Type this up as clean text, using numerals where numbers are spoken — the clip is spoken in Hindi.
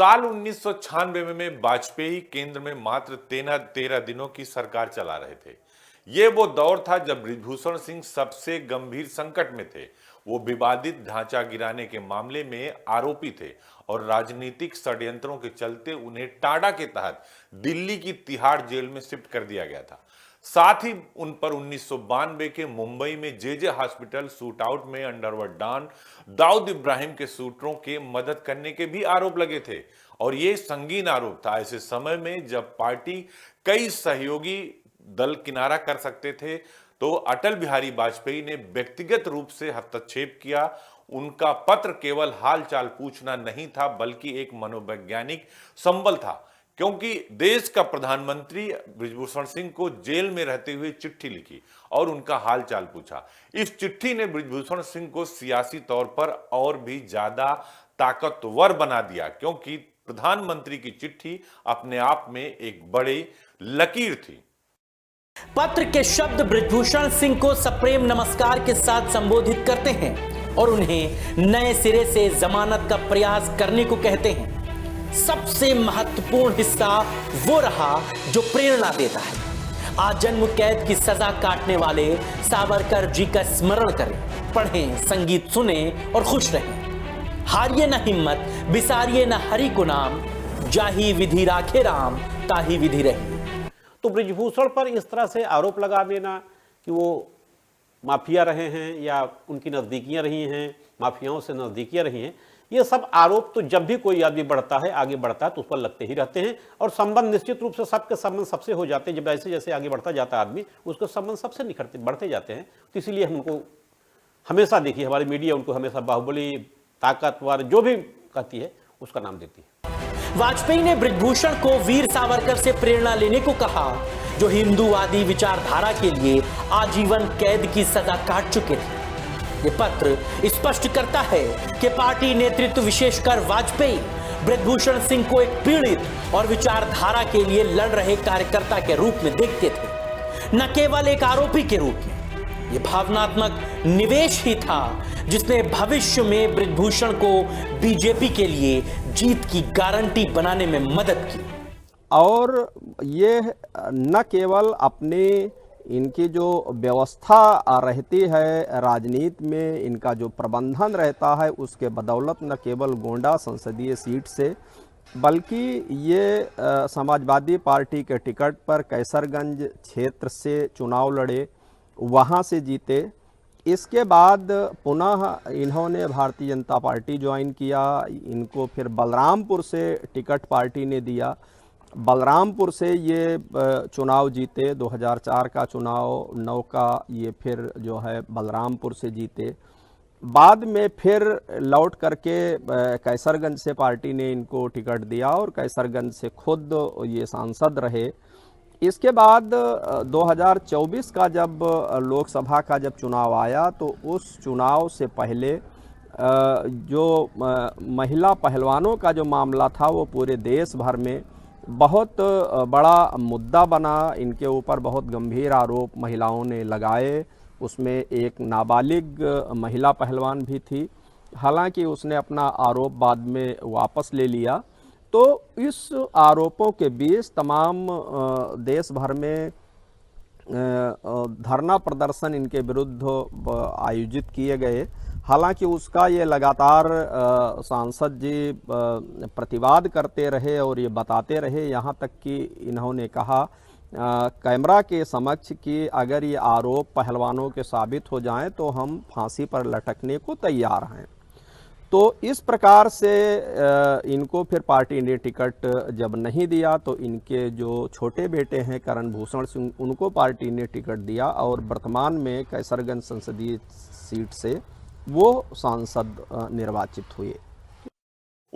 साल 1996 में वाजपेयी केंद्र में मात्र 13 दिनों की सरकार चला रहे थे। ये वो दौर था जब बृजभूषण सिंह सबसे गंभीर संकट में थे। वो विवादित ढांचा गिराने के मामले में आरोपी थे और राजनीतिक षड्यंत्रों के चलते उन्हें टाडा के तहत दिल्ली की तिहाड़ जेल में शिफ्ट कर दिया गया था। साथ ही उन पर 1992 के मुंबई में जे हॉस्पिटल शूटआउट में अंडरवर्ल्ड डॉन दाऊद इब्राहिम के शूटरों के मदद करने के भी आरोप लगे थे और ये संगीन आरोप था। ऐसे समय में जब पार्टी कई सहयोगी दल किनारा कर सकते थे तो अटल बिहारी वाजपेयी ने व्यक्तिगत रूप से हस्तक्षेप किया। उनका पत्र केवल हालचाल पूछना नहीं था बल्कि एक मनोवैज्ञानिक संबल था, क्योंकि देश का प्रधानमंत्री बृजभूषण सिंह को जेल में रहते हुए चिट्ठी लिखी और उनका हालचाल पूछा। इस चिट्ठी ने बृजभूषण सिंह को सियासी तौर पर और भी ज्यादा ताकतवर बना दिया, क्योंकि प्रधानमंत्री की चिट्ठी अपने आप में एक बड़ी लकीर थी। पत्र के शब्द बृजभूषण सिंह को सप्रेम नमस्कार के साथ संबोधित करते हैं और उन्हें नए सिरे से जमानत का प्रयास करने को कहते हैं। सबसे महत्वपूर्ण हिस्सा वो रहा जो प्रेरणा देता है। आजन्म कैद की सजा काटने वाले सावरकर जी का स्मरण करें, पढ़ें, संगीत सुने और खुश रहें। हारिए न हिम्मत, बिसारिए न हरि को नाम, जाही विधि राखे राम, ताही विधि रही। तो बृजभूषण पर इस तरह से आरोप लगा देना कि वो माफिया रहे हैं या उनकी नज़दीकियां रही हैं, माफियाओं से नज़दीकियां रही हैं, ये सब आरोप तो जब भी कोई आदमी बढ़ता है, आगे बढ़ता है तो उस पर लगते ही रहते हैं और संबंध निश्चित रूप से सबके संबंध सबसे हो जाते हैं। जब जैसे जैसे आगे बढ़ता जाता है आदमी, उसके संबंध सबसे निखरते बढ़ते जाते हैं। तो इसीलिए हम उनको हमेशा देखिए, हमारी मीडिया उनको हमेशा बाहुबली, ताकतवर, जो भी कहती है उसका नाम देती है। वाजपेयी ने बृजभूषण को वीर सावरकर से प्रेरणा लेने को कहा, जो हिंदूवादी विचारधारा के लिए आजीवन कैद की सजा काट चुके थे। ये पत्र स्पष्ट करता है कि पार्टी नेतृत्व, विशेषकर वाजपेयी, बृजभूषण सिंह को एक पीड़ित और विचारधारा के लिए लड़ रहे कार्यकर्ता के रूप में देखते थे, न केवल एक आरोपी के रूप में। ये भावनात्मक निवेश ही था जिसने भविष्य में बृजभूषण को बीजेपी के लिए जीत की गारंटी बनाने में मदद की। और ये न केवल अपने इनकी जो व्यवस्था रहती है राजनीति में, इनका जो प्रबंधन रहता है, उसके बदौलत न केवल गोंडा संसदीय सीट से, बल्कि ये समाजवादी पार्टी के टिकट पर कैसरगंज क्षेत्र से चुनाव लड़े, वहाँ से जीते। इसके बाद पुनः इन्होंने भारतीय जनता पार्टी ज्वाइन किया। इनको फिर बलरामपुर से टिकट पार्टी ने दिया, बलरामपुर से ये चुनाव जीते। 2004 का चुनाव, 9 का ये फिर जो है बलरामपुर से जीते। बाद में फिर लौट करके कैसरगंज से पार्टी ने इनको टिकट दिया और कैसरगंज से खुद ये सांसद रहे। इसके बाद 2024 का जब लोकसभा का जब चुनाव आया तो उस चुनाव से पहले जो महिला पहलवानों का जो मामला था वो पूरे देश भर में बहुत बड़ा मुद्दा बना। इनके ऊपर बहुत गंभीर आरोप महिलाओं ने लगाए। उसमें एक नाबालिग महिला पहलवान भी थी, हालांकि उसने अपना आरोप बाद में वापस ले लिया। तो इस आरोपों के बीच तमाम देश भर में धरना प्रदर्शन इनके विरुद्ध आयोजित किए गए। हालांकि उसका ये लगातार सांसद जी प्रतिवाद करते रहे और ये बताते रहे, यहाँ तक कि इन्होंने कहा कैमरा के समक्ष कि अगर ये आरोप पहलवानों के साबित हो जाएं तो हम फांसी पर लटकने को तैयार हैं। तो इस प्रकार से इनको फिर पार्टी ने टिकट जब नहीं दिया तो इनके जो छोटे बेटे हैं करण भूषण सिंह, उनको पार्टी ने टिकट दिया और वर्तमान में कैसरगंज संसदीय सीट से वो सांसद निर्वाचित हुए।